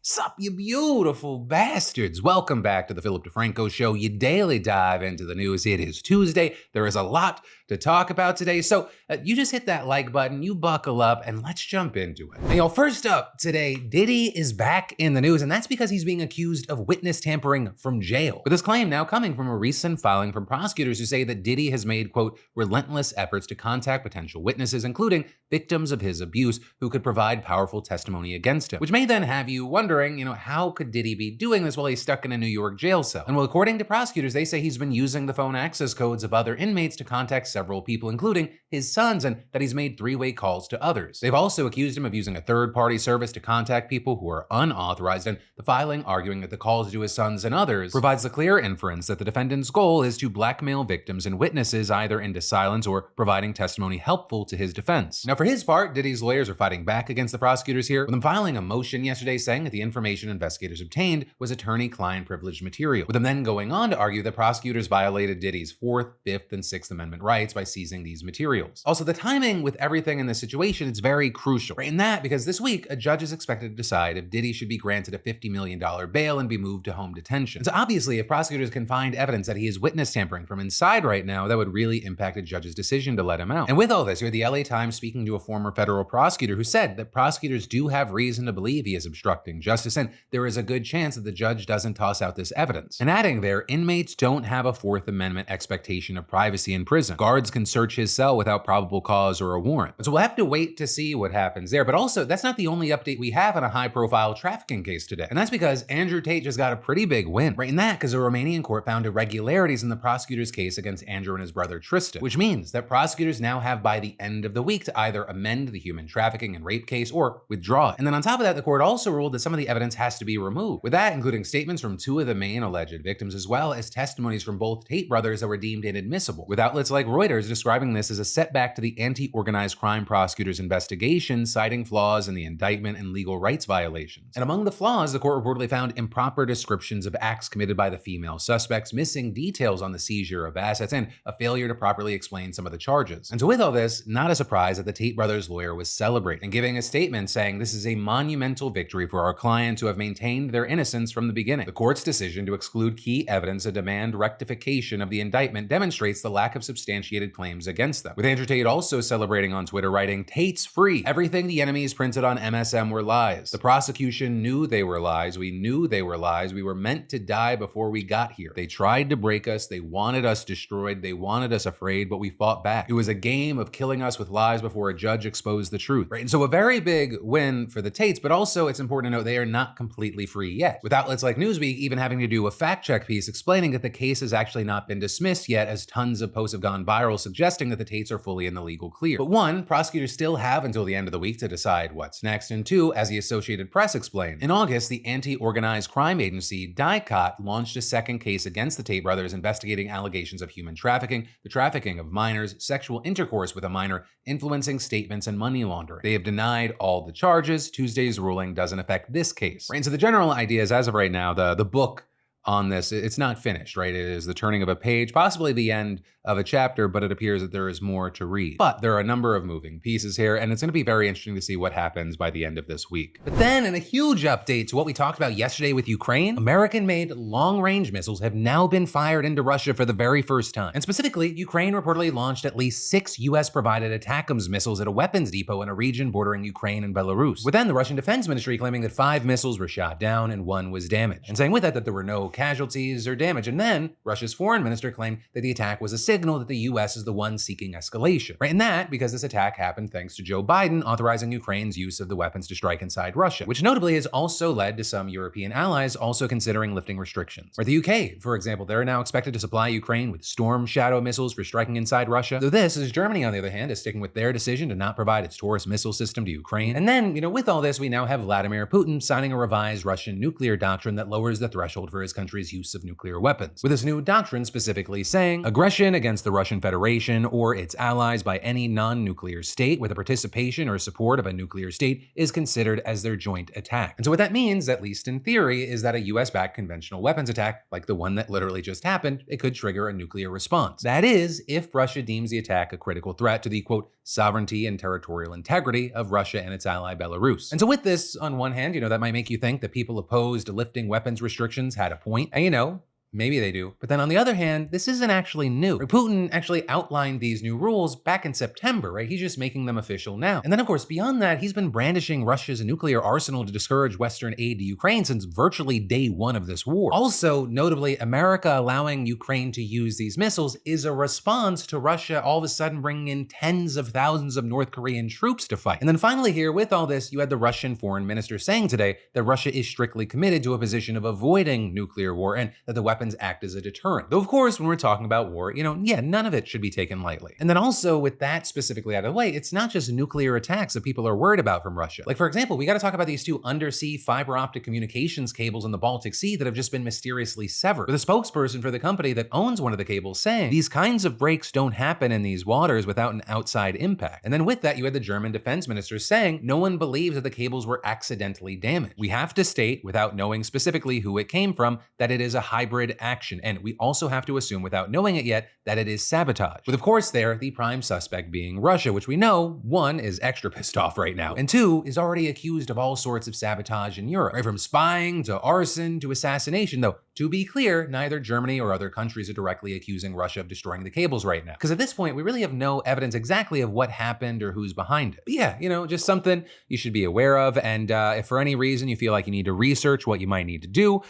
Sup, you beautiful bastards. Welcome back to the Philip DeFranco Show, your daily dive into the news. It is Tuesday. There is a lot to talk about today. So you just hit that like button, you buckle up, and let's jump into it. Now, first up today, Diddy is back in the news, and that's because he's being accused of witness tampering from jail. With this claim now coming from a recent filing from prosecutors who say that Diddy has made, quote, relentless efforts to contact potential witnesses, including victims of his abuse, who could provide powerful testimony against him. Which may then have you wondering, how could Diddy be doing this while he's stuck in a New York jail cell? And well, according to prosecutors, they say he's been using the phone access codes of other inmates to contact several people, including his sons, and that he's made three-way calls to others. They've also accused him of using a third-party service to contact people who are unauthorized, and the filing arguing that the calls to his sons and others provides the clear inference that the defendant's goal is to blackmail victims and witnesses either into silence or providing testimony helpful to his defense. Now, for his part, Diddy's lawyers are fighting back against the prosecutors here, with them filing a motion yesterday saying that the information investigators obtained was attorney-client privileged material, with them then going on to argue that prosecutors violated Diddy's 4th, 5th, and 6th Amendment rights by seizing these materials. Also, the timing with everything in this situation is very crucial, right? In that, because this week, a judge is expected to decide if Diddy should be granted a $50 million bail and be moved to home detention. So obviously, if prosecutors can find evidence that he is witness tampering from inside right now, that would really impact a judge's decision to let him out. And with all this, you had the LA Times speaking to a former federal prosecutor who said that prosecutors do have reason to believe he is obstructing justice, and there is a good chance that the judge doesn't toss out this evidence. And adding there, inmates don't have a 4th Amendment expectation of privacy in prison. Guards can search his cell without probable cause or a warrant. So we'll have to wait to see what happens there. But also, that's not the only update we have on a high-profile trafficking case today. And that's because Andrew Tate just got a pretty big win. Right in that, because a Romanian court found irregularities in the prosecutor's case against Andrew and his brother Tristan, which means that prosecutors now have by the end of the week to either amend the human trafficking and rape case or withdraw it. And then on top of that, the court also ruled that some of the evidence has to be removed, with that including statements from 2 of the main alleged victims, as well as testimonies from both Tate brothers that were deemed inadmissible, with outlets like Reuters describing this as a setback to the anti-organized crime prosecutors' investigation, citing flaws in the indictment and legal rights violations. And among the flaws, the court reportedly found improper descriptions of acts committed by the female suspects, missing details on the seizure of assets, and a failure to properly explain some of the charges. And so with all this, not a surprise that the Tate brothers' lawyer was celebrating, giving a statement saying this is a monumental victory for our clients who have maintained their innocence from the beginning. The court's decision to exclude key evidence and demand rectification of the indictment demonstrates the lack of substantiated claims against them. With Andrew Tate also celebrating on Twitter, writing, "Tate's free. Everything the enemies printed on MSM were lies. The prosecution knew they were lies. We knew they were lies. We were meant to die before we got here. They tried to break us. They wanted us destroyed. They wanted us afraid, but we fought back. It was a game of killing us with lies before a judge exposed the truth." Right? And so a very big win for the Tates, but also it's important to note they are not completely free yet, with outlets like Newsweek even having to do a fact-check piece explaining that the case has actually not been dismissed yet, as tons of posts have gone viral suggesting that the Tates are fully in the legal clear. But one, prosecutors still have until the end of the week to decide what's next, and two, as the Associated Press explained, in August, the anti-organized crime agency DICOT launched a second case against the Tate brothers investigating allegations of human trafficking, the trafficking of minors, sexual intercourse with a minor, influencing statements, and money laundering. They have denied all the charges. Tuesday's ruling doesn't affect this case. Right? And so the general idea is, as of right now, the book on this, it's not finished, right? It is the turning of a page, possibly the end of a chapter, but it appears that there is more to read. But there are a number of moving pieces here, and it's going to be very interesting to see what happens by the end of this week. But then, in a huge update to what we talked about yesterday with Ukraine, American-made long-range missiles have now been fired into Russia for the very first time. And specifically, Ukraine reportedly launched at least 6 US-provided ATACMS missiles at a weapons depot in a region bordering Ukraine and Belarus, with then the Russian Defense Ministry claiming that 5 missiles were shot down and 1 was damaged, and saying with that there were no casualties or damage. And then Russia's foreign minister claimed that the attack was a signal that the US is the one seeking escalation. Right? And that because this attack happened thanks to Joe Biden authorizing Ukraine's use of the weapons to strike inside Russia, which notably has also led to some European allies also considering lifting restrictions. Or the UK, for example, they're now expected to supply Ukraine with Storm Shadow missiles for striking inside Russia. Though this is Germany, on the other hand, is sticking with their decision to not provide its Taurus missile system to Ukraine. And then, with all this, we now have Vladimir Putin signing a revised Russian nuclear doctrine that lowers the threshold for his country's use of nuclear weapons, with this new doctrine specifically saying aggression against the Russian Federation or its allies by any non-nuclear state with the participation or support of a nuclear state is considered as their joint attack. And so what that means, at least in theory, is that a US-backed conventional weapons attack, like the one that literally just happened, it could trigger a nuclear response. That is, if Russia deems the attack a critical threat to the, quote, sovereignty and territorial integrity of Russia and its ally Belarus. And so with this, on one hand, that might make you think that people opposed to lifting weapons restrictions had a point. And maybe they do. But then on the other hand, this isn't actually new. Putin actually outlined these new rules back in September, right? He's just making them official now. And then of course, beyond that, he's been brandishing Russia's nuclear arsenal to discourage Western aid to Ukraine since virtually day one of this war. Also, notably, America allowing Ukraine to use these missiles is a response to Russia all of a sudden bringing in tens of thousands of North Korean troops to fight. And then finally here, with all this, you had the Russian foreign minister saying today that Russia is strictly committed to a position of avoiding nuclear war and that the weapons act as a deterrent. Though of course, when we're talking about war, none of it should be taken lightly. And then also with that specifically out of the way, it's not just nuclear attacks that people are worried about from Russia. Like for example, we got to talk about these two undersea fiber optic communications cables in the Baltic Sea that have just been mysteriously severed, with a spokesperson for the company that owns one of the cables saying these kinds of breaks don't happen in these waters without an outside impact. And then with that, you had the German defense minister saying no one believes that the cables were accidentally damaged. We have to state, without knowing specifically who it came from, that it is a hybrid action, and we also have to assume without knowing it yet that it is sabotage. With of course there, the prime suspect being Russia, which we know, one, is extra pissed off right now, and two, is already accused of all sorts of sabotage in Europe, right from spying to arson to assassination, though to be clear, neither Germany or other countries are directly accusing Russia of destroying the cables right now. Because at this point, we really have no evidence exactly of what happened or who's behind it. But yeah, just something you should be aware of, and if for any reason you feel like you need to research what you might need to do,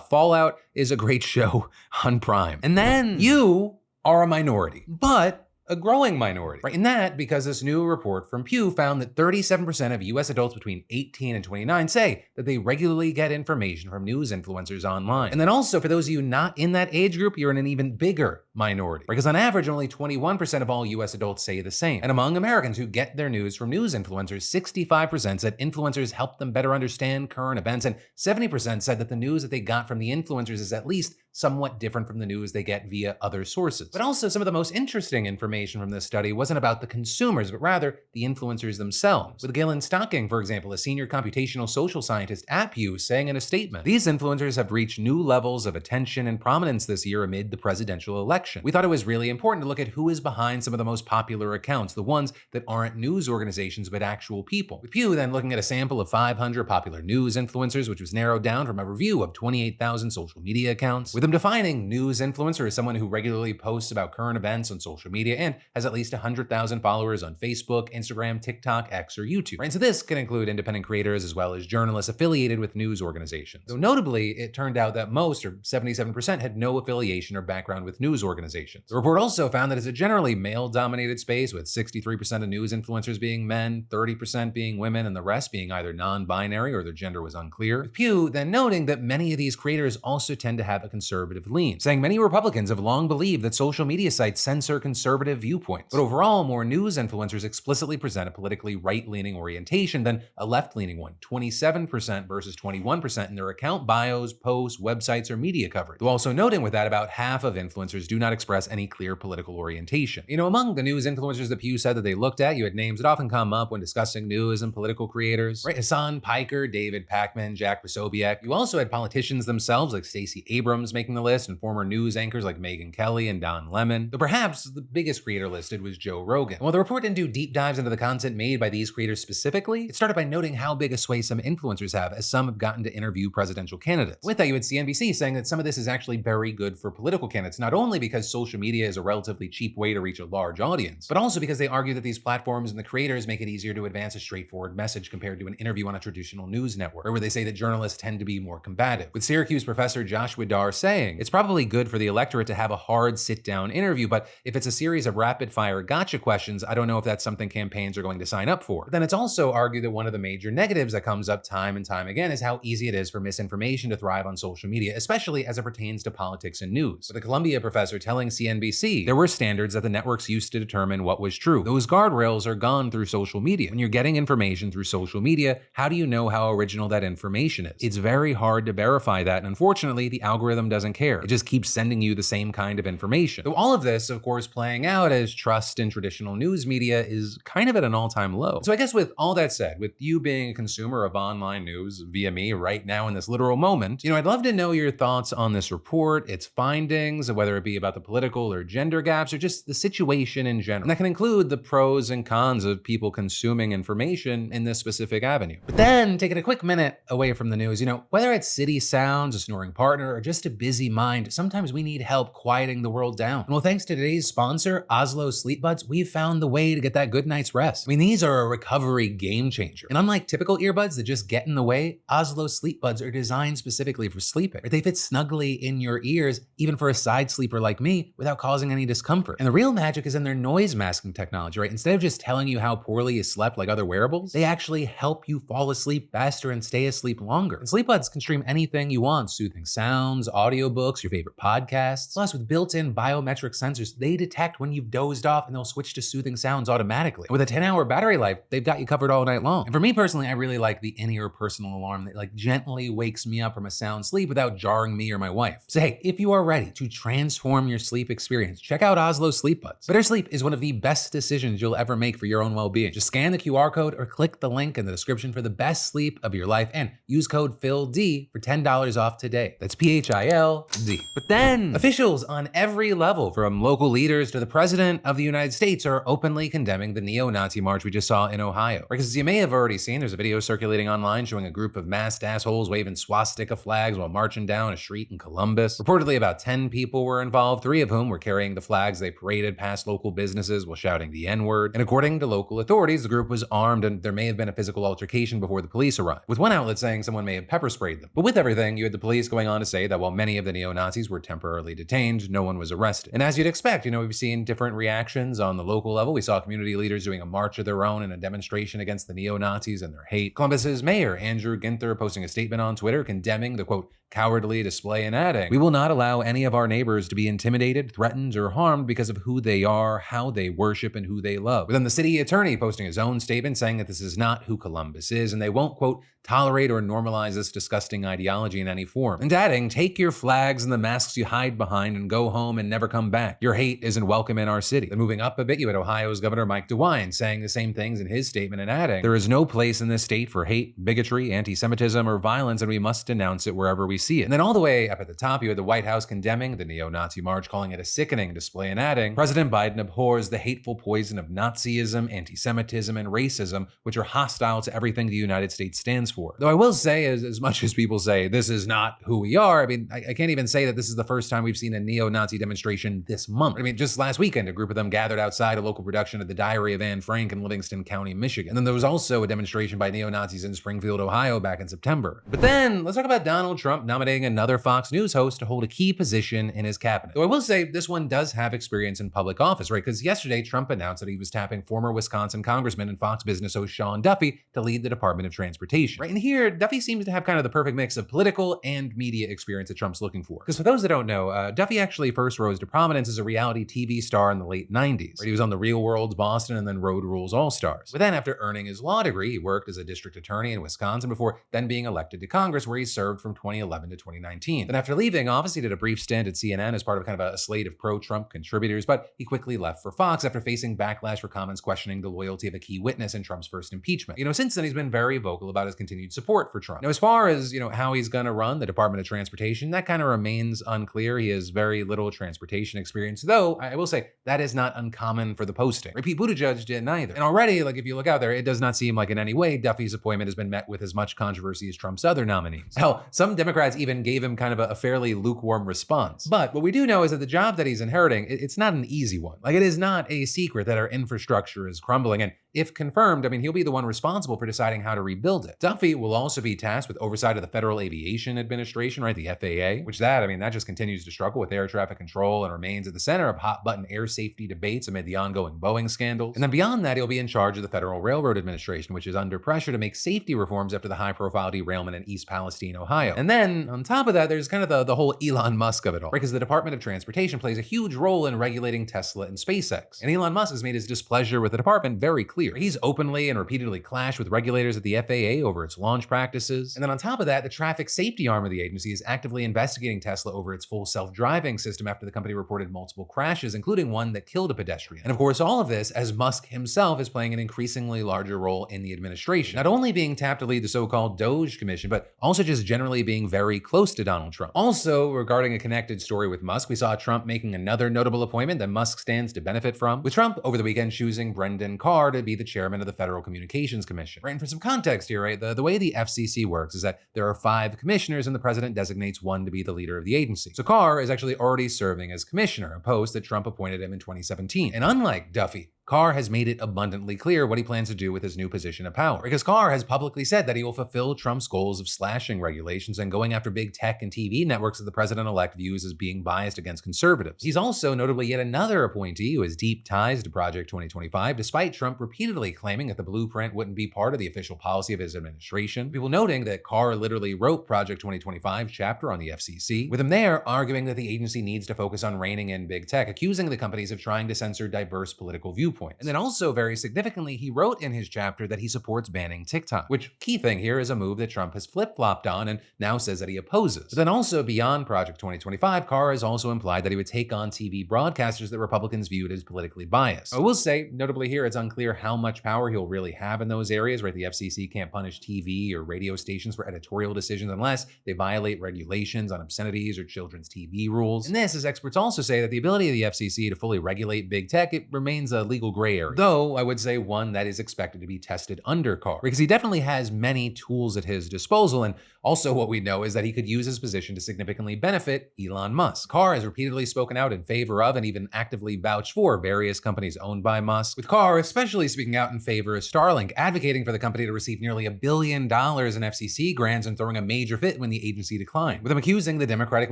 Fallout is a great show on Prime. And then you are a minority, but a growing minority, right? And that because this new report from Pew found that 37% of US adults between 18 and 29 say that they regularly get information from news influencers online. And then also for those of you not in that age group, you're in an even bigger minority, right? Because on average, only 21% of all US adults say the same. And among Americans who get their news from news influencers, 65% said influencers help them better understand current events, and 70% said that the news that they got from the influencers is at least somewhat different from the news they get via other sources. But also some of the most interesting information from this study wasn't about the consumers, but rather the influencers themselves. With Galen Stocking, for example, a senior computational social scientist at Pew, saying in a statement, "These influencers have reached new levels of attention and prominence this year amid the presidential election. We thought it was really important to look at who is behind some of the most popular accounts, the ones that aren't news organizations, but actual people." With Pew then looking at a sample of 500 popular news influencers, which was narrowed down from a review of 28,000 social media accounts, with them defining news influencer as someone who regularly posts about current events on social media and has at least 100,000 followers on Facebook, Instagram, TikTok, X, or YouTube. Right? So this can include independent creators as well as journalists affiliated with news organizations. Though notably, it turned out that most, or 77%, had no affiliation or background with news organizations. The report also found that it's a generally male-dominated space, with 63% of news influencers being men, 30% being women, and the rest being either non-binary or their gender was unclear. With Pew then noting that many of these creators also tend to have a conservative lean, saying many Republicans have long believed that social media sites censor conservative viewpoints. But overall, more news influencers explicitly present a politically right-leaning orientation than a left-leaning one, 27% versus 21% in their account bios, posts, websites, or media coverage. Though also noting with that about half of influencers do not express any clear political orientation. Among the news influencers that Pew said that they looked at, you had names that often come up when discussing news and political creators, right? Hassan Piker, David Pakman, Jack Posobiec. You also had politicians themselves like Stacey Abrams making the list, and former news anchors like Megyn Kelly and Don Lemon. Though perhaps the biggest creator listed was Joe Rogan. And while the report didn't do deep dives into the content made by these creators specifically, it started by noting how big a sway some influencers have, as some have gotten to interview presidential candidates. With that, you had CNBC saying that some of this is actually very good for political candidates, not only because social media is a relatively cheap way to reach a large audience, but also because they argue that these platforms and the creators make it easier to advance a straightforward message compared to an interview on a traditional news network, or where they say that journalists tend to be more combative. With Syracuse professor Joshua Dar saying, "It's probably good for the electorate to have a hard sit-down interview, but if it's a series of rapid-fire gotcha questions, I don't know if that's something campaigns are going to sign up for." But then it's also argued that one of the major negatives that comes up time and time again is how easy it is for misinformation to thrive on social media, especially as it pertains to politics and news. With a Columbia professor telling CNBC, there were standards that the networks used to determine what was true. Those guardrails are gone through social media. When you're getting information through social media, how do you know how original that information is? It's very hard to verify that, and unfortunately, the algorithm doesn't care. It just keeps sending you the same kind of information. Though all of this, of course, playing out nowadays trust in traditional news media is kind of at an all-time low. So I guess with all that said, with you being a consumer of online news via me right now in this literal moment, I'd love to know your thoughts on this report, its findings, whether it be about the political or gender gaps or just the situation in general. And that can include the pros and cons of people consuming information in this specific avenue. But then, taking a quick minute away from the news, whether it's city sounds, a snoring partner, or just a busy mind, sometimes we need help quieting the world down. And well, thanks to today's sponsor, Ozlo Sleep Buds, we've found the way to get that good night's rest. These are a recovery game changer. And unlike typical earbuds that just get in the way, Ozlo Sleep Buds are designed specifically for sleeping. They fit snugly in your ears, even for a side sleeper like me, without causing any discomfort. And the real magic is in their noise masking technology, right? Instead of just telling you how poorly you slept like other wearables, they actually help you fall asleep faster and stay asleep longer. And Sleep Buds can stream anything you want, soothing sounds, audiobooks, your favorite podcasts. Plus, with built-in biometric sensors, they detect when you've dozed off and they'll switch to soothing sounds automatically. And with a 10-hour battery life, they've got you covered all night long. And for me personally, I really like the in-ear personal alarm that gently wakes me up from a sound sleep without jarring me or my wife. So hey, if you are ready to transform your sleep experience, check out Ozlo Sleep Buds. Better sleep is one of the best decisions you'll ever make for your own well-being. Just scan the QR code or click the link in the description for the best sleep of your life and use code PHILD for $10 off today. That's PHILD. But then, officials on every level, from local leaders to the President of the United States, are openly condemning the neo-Nazi march we just saw in Ohio. Because as you may have already seen, there's a video circulating online showing a group of masked assholes waving swastika flags while marching down a street in Columbus. Reportedly, about 10 people were involved, 3 of whom were carrying the flags they paraded past local businesses while shouting the N-word. And according to local authorities, the group was armed and there may have been a physical altercation before the police arrived, with one outlet saying someone may have pepper sprayed them. But with everything, you had the police going on to say that while many of the neo-Nazis were temporarily detained, no one was arrested. And as you'd expect, we've seen different reactions on the local level. We saw community leaders doing a march of their own and a demonstration against the neo-Nazis and their hate. Columbus's mayor, Andrew Ginther, posting a statement on Twitter condemning the, quote, cowardly display and adding, "We will not allow any of our neighbors to be intimidated, threatened, or harmed because of who they are, how they worship, and who they love." But then the city attorney posting his own statement saying that this is not who Columbus is and they won't, quote, tolerate or normalize this disgusting ideology in any form. And adding, "Take your flags and the masks you hide behind and go home and never come back. Your hate isn't welcome in our city." Then moving up a bit, you had Ohio's Governor Mike DeWine saying the same things in his statement and adding, "There is no place in this state for hate, bigotry, anti-Semitism, or violence, and we must denounce it wherever we see it." And then all the way up at the top, you had the White House condemning the neo-Nazi march, calling it a sickening display and adding, "President Biden abhors the hateful poison of Nazism, anti-Semitism, and racism, which are hostile to everything the United States stands for." Though I will say, as much as people say this is not who we are, I can't even say that this is the first time we've seen a neo-Nazi demonstration this month. Just last weekend, a group of them gathered outside a local production of The Diary of Anne Frank in Livingston County, Michigan. And then there was also a demonstration by neo-Nazis in Springfield, Ohio back in September. But then, let's talk about Donald Trump nominating another Fox News host to hold a key position in his cabinet. Though I will say this one does have experience in public office, right? Because yesterday, Trump announced that he was tapping former Wisconsin Congressman and Fox Business host Sean Duffy to lead the Department of Transportation. Right, and here, Duffy seems to have kind of the perfect mix of political and media experience that Trump's looking for. Because for those that don't know, Duffy actually first rose to prominence as a reality TV star in the late 90s. Right? He was on The Real World's Boston and then Road Rules All-Stars. But then after earning his law degree, he worked as a district attorney in Wisconsin before then being elected to Congress, where he served from 2011 to 2019. Then after leaving office, he did a brief stint at CNN as part of kind of a slate of pro-Trump contributors, but he quickly left for Fox after facing backlash for comments questioning the loyalty of a key witness in Trump's first impeachment. Since then, he's been very vocal about his continued support for Trump. Now, as far as, how he's going to run the Department of Transportation, that kind of remains unclear. He has very little transportation experience, though I will say that is not uncommon for the posting. Pete Buttigieg didn't either. And already, if you look out there, it does not seem like in any way Duffy's appointment has been met with as much controversy as Trump's other nominees. Hell, some Democrats even gave him kind of a fairly lukewarm response. But what we do know is that the job that he's inheriting, it's not an easy one. It is not a secret that our infrastructure is crumbling, and if confirmed, he'll be the one responsible for deciding how to rebuild it. Duffy will also be tasked with oversight of the Federal Aviation Administration, right, the FAA, which that just continues to struggle with air traffic control and remains at the center of hot-button air safety debates amid the ongoing Boeing scandals. And then beyond that, he'll be in charge of the Federal Railroad Administration, which is under pressure to make safety reforms after the high-profile derailment in East Palestine, Ohio. And then, on top of that, there's kind of the whole Elon Musk of it all, right? Because the Department of Transportation plays a huge role in regulating Tesla and SpaceX. And Elon Musk has made his displeasure with the department very clear. He's openly and repeatedly clashed with regulators at the FAA over its launch practices. And then on top of that, the traffic safety arm of the agency is actively investigating Tesla over its full self-driving system after the company reported multiple crashes, including one that killed a pedestrian. And of course, all of this as Musk himself is playing an increasingly larger role in the administration, not only being tapped to lead the so-called Doge Commission, but also just generally being very close to Donald Trump. Also, regarding a connected story with Musk, we saw Trump making another notable appointment that Musk stands to benefit from, with Trump over the weekend choosing Brendan Carr to be the chairman of the Federal Communications Commission. Right, and for some context here, right, the way the FCC works is that there are 5 commissioners and the president designates one to be the leader of the agency. So Carr is actually already serving as commissioner, a post that Trump appointed him in 2017. And unlike Duffy, Carr has made it abundantly clear what he plans to do with his new position of power, because Carr has publicly said that he will fulfill Trump's goals of slashing regulations and going after big tech and TV networks that the president-elect views as being biased against conservatives. He's also notably yet another appointee who has deep ties to Project 2025, despite Trump repeatedly claiming that the blueprint wouldn't be part of the official policy of his administration. People noting that Carr literally wrote Project 2025 chapter on the FCC, with him there arguing that the agency needs to focus on reining in big tech, accusing the companies of trying to censor diverse political viewpoints. And then also, very significantly, he wrote in his chapter that he supports banning TikTok, which, key thing here, is a move that Trump has flip-flopped on and now says that he opposes. But then also, beyond Project 2025, Carr has also implied that he would take on TV broadcasters that Republicans viewed as politically biased. I will say, notably here, it's unclear how much power he'll really have in those areas, right? The FCC can't punish TV or radio stations for editorial decisions unless they violate regulations on obscenities or children's TV rules. And this, as experts also say, that the ability of the FCC to fully regulate big tech, it remains a legal gray area. Though, I would say one that is expected to be tested under Carr, because he definitely has many tools at his disposal, and also what we know is that he could use his position to significantly benefit Elon Musk. Carr has repeatedly spoken out in favor of and even actively vouched for various companies owned by Musk, with Carr especially speaking out in favor of Starlink, advocating for the company to receive nearly $1 billion in FCC grants and throwing a major fit when the agency declined, with him accusing the Democratic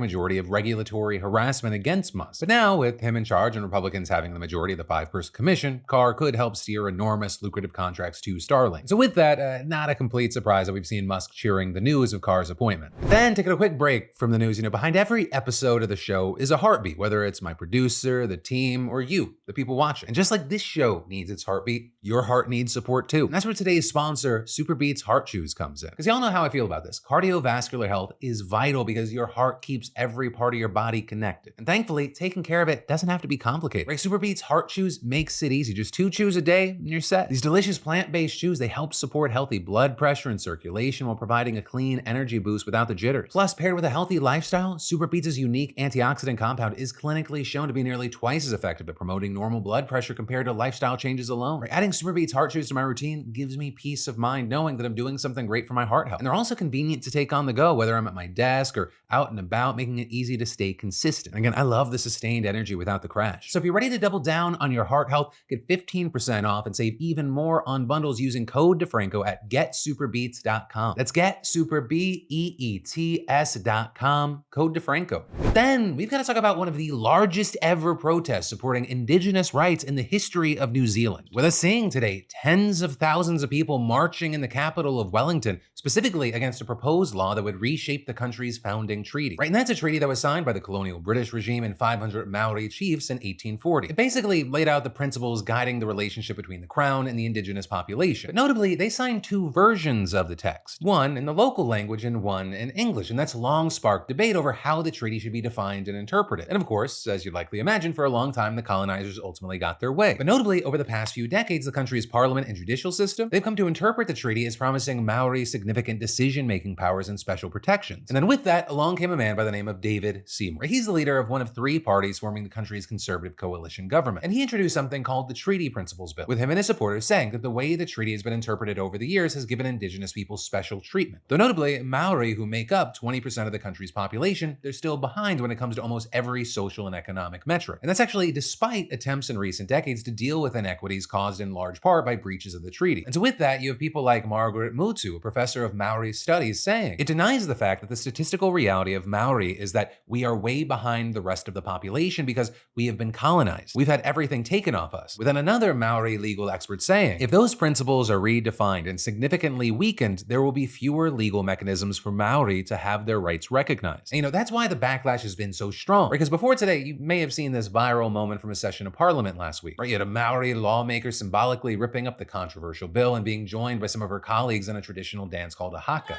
majority of regulatory harassment against Musk. But now, with him in charge and Republicans having the majority of the 5-person commission, Carr could help steer enormous lucrative contracts to Starlink. So with that, not a complete surprise that we've seen Musk cheering the news of Carr's appointment. Then, taking a quick break from the news, behind every episode of the show is a heartbeat, whether it's my producer, the team, or you, the people watching. And just like this show needs its heartbeat, your heart needs support too. And that's where today's sponsor, SuperBeets Heart Chews, comes in. Because y'all know how I feel about this. Cardiovascular health is vital because your heart keeps every part of your body connected. And thankfully, taking care of it doesn't have to be complicated. Right? SuperBeets Heart Chews makes it easy. Just 2 chews a day and you're set. These delicious plant-based chews, they help support healthy blood pressure and circulation while providing a clean energy boost without the jitters. Plus, paired with a healthy lifestyle, SuperBeets' unique antioxidant compound is clinically shown to be nearly twice as effective at promoting normal blood pressure compared to lifestyle changes alone. Right? Adding SuperBeets Heart Chews to my routine gives me peace of mind knowing that I'm doing something great for my heart health. And they're also convenient to take on the go, whether I'm at my desk or out and about, making it easy to stay consistent. And again, I love the sustained energy without the crash. So if you're ready to double down on your heart health, get 15% off and save even more on bundles using code DeFranco at getsuperbeets.com. That's getsuperbeets.com, code DeFranco. But then we've got to talk about one of the largest ever protests supporting Indigenous rights in the history of New Zealand, with us seeing today tens of thousands of people marching in the capital of Wellington, specifically against a proposed law that would reshape the country's founding treaty. Right, and that's a treaty that was signed by the colonial British regime and 500 Māori chiefs in 1840. It basically laid out the principles guiding the relationship between the Crown and the Indigenous population. But notably, they signed 2 versions of the text, one in the local language and one in English, and that's long sparked debate over how the treaty should be defined and interpreted. And of course, as you'd likely imagine, for a long time, the colonizers ultimately got their way. But notably, over the past few decades, the country's parliament and judicial system, they've come to interpret the treaty as promising Maori significant decision-making powers and special protections. And then with that, along came a man by the name of David Seymour. He's the leader of one of 3 parties forming the country's conservative coalition government. And he introduced something called the Treaty Principles Bill, with him and his supporters saying that the way the treaty has been interpreted over the years has given Indigenous people special treatment. Though notably, Maori, who make up 20% of the country's population, they're still behind when it comes to almost every social and economic metric. And that's actually despite attempts in recent decades to deal with inequities caused in large part by breaches of the treaty. And so with that, you have people like Margaret Mutu, a professor of Maori studies, saying it denies the fact that the statistical reality of Maori is that we are way behind the rest of the population because we have been colonized. We've had everything taken off us. With then another Maori legal expert saying, if those principles are redefined and significantly weakened, there will be fewer legal mechanisms for Maori to have their rights recognized. And, that's why the backlash has been so strong. Because before today, you may have seen this viral moment from a session of Parliament last week. Right? You had a Maori lawmaker symbolically ripping up the controversial bill and being joined by some of her colleagues in a traditional dance called a haka.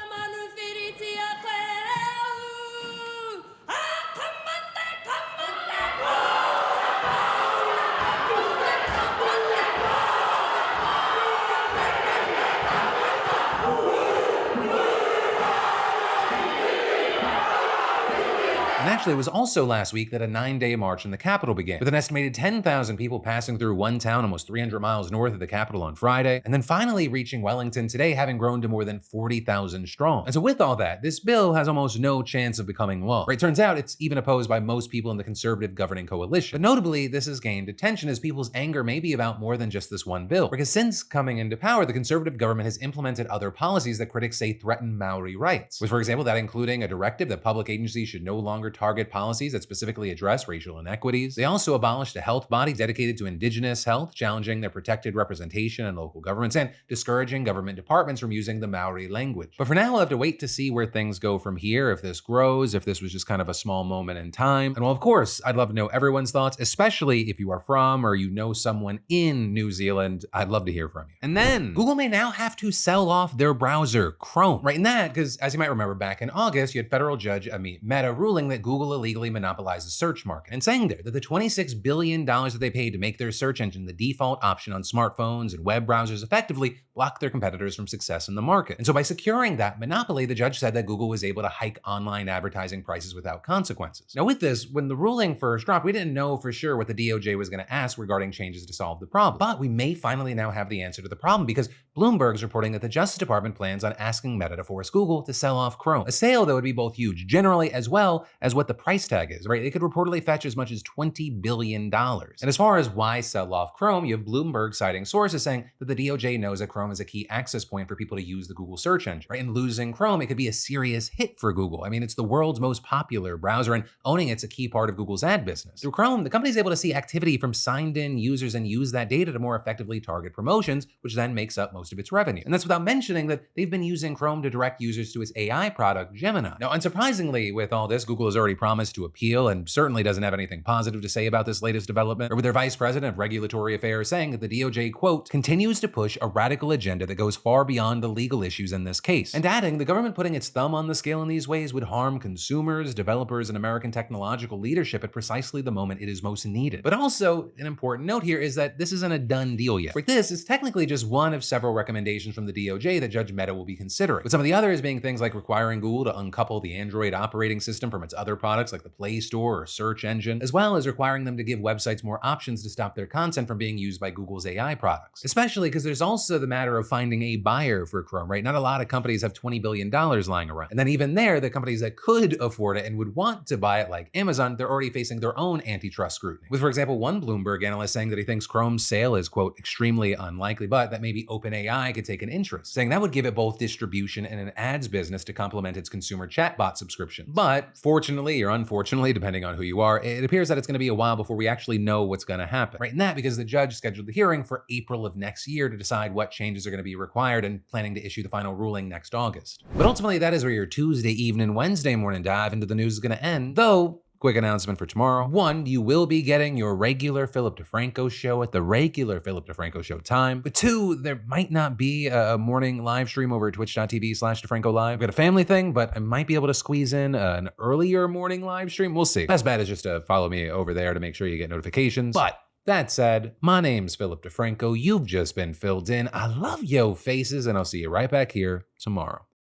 And actually, it was also last week that a 9-day march in the Capitol began, with an estimated 10,000 people passing through one town almost 300 miles north of the Capitol on Friday, and then finally reaching Wellington today, having grown to more than 40,000 strong. And so with all that, this bill has almost no chance of becoming law. Right, turns out it's even opposed by most people in the conservative governing coalition. But notably, this has gained attention as people's anger may be about more than just this one bill. Because since coming into power, the conservative government has implemented other policies that critics say threaten Maori rights. With, for example, that including a directive that public agencies should no longer target policies that specifically address racial inequities. They also abolished a health body dedicated to Indigenous health, challenging their protected representation in local governments and discouraging government departments from using the Maori language. But for now, we'll have to wait to see where things go from here, if this grows, if this was just kind of a small moment in time. And well, of course, I'd love to know everyone's thoughts, especially if you are from or you know someone in New Zealand. I'd love to hear from you. And then Google may now have to sell off their browser, Chrome. Right in that, because as you might remember back in August, you had federal judge Amit Mehta ruling that Google illegally monopolized the search market and saying there that the $26 billion that they paid to make their search engine the default option on smartphones and web browsers effectively blocked their competitors from success in the market. And so by securing that monopoly, the judge said that Google was able to hike online advertising prices without consequences. Now with this, when the ruling first dropped, we didn't know for sure what the DOJ was going to ask regarding changes to solve the problem. But we may finally now have the answer to the problem because Bloomberg's reporting that the Justice Department plans on asking Meta to force Google to sell off Chrome. A sale that would be both huge generally as well as what the price tag is, right? It could reportedly fetch as much as $20 billion. And as far as why sell off Chrome, you have Bloomberg citing sources saying that the DOJ knows that Chrome is a key access point for people to use the Google search engine, right? And losing Chrome, it could be a serious hit for Google. I mean, it's the world's most popular browser and owning it's a key part of Google's ad business. Through Chrome, the company's able to see activity from signed in users and use that data to more effectively target promotions, which then makes up most of its revenue. And that's without mentioning that they've been using Chrome to direct users to its AI product, Gemini. Now, unsurprisingly, with all this, Google has already promised to appeal and certainly doesn't have anything positive to say about this latest development, or with their vice president of regulatory affairs saying that the DOJ, quote, continues to push a radical agenda that goes far beyond the legal issues in this case. And adding, the government putting its thumb on the scale in these ways would harm consumers, developers, and American technological leadership at precisely the moment it is most needed. But also, an important note here is that this isn't a done deal yet. Like this is technically just one of several recommendations from the DOJ that Judge Mehta will be considering, with some of the others being things like requiring Google to uncouple the Android operating system from its other products like the Play Store or search engine, as well as requiring them to give websites more options to stop their content from being used by Google's AI products. Especially because there's also the matter of finding a buyer for Chrome, right? Not a lot of companies have $20 billion lying around. And then even there, the companies that could afford it and would want to buy it, like Amazon, they're already facing their own antitrust scrutiny. With, for example, one Bloomberg analyst saying that he thinks Chrome's sale is, quote, extremely unlikely, but that maybe OpenAI could take an interest, saying that would give it both distribution and an ads business to complement its consumer chatbot subscription. But fortunately or unfortunately, depending on who you are, it appears that it's going to be a while before we actually know what's going to happen. Right, and that because the judge scheduled the hearing for April of next year to decide what changes are going to be required and planning to issue the final ruling next August. But ultimately, that is where your Tuesday evening, Wednesday morning dive into the news is going to end, though. Quick announcement for tomorrow. 1, you will be getting your regular Philip DeFranco show at the regular Philip DeFranco show time. But 2, there might not be a morning live stream over at twitch.tv/DeFranco Live. I've got a family thing, but I might be able to squeeze in an earlier morning live stream. We'll see. Best bet is just to follow me over there to make sure you get notifications. But that said, my name's Philip DeFranco. You've just been filled in. I love yo faces, and I'll see you right back here tomorrow.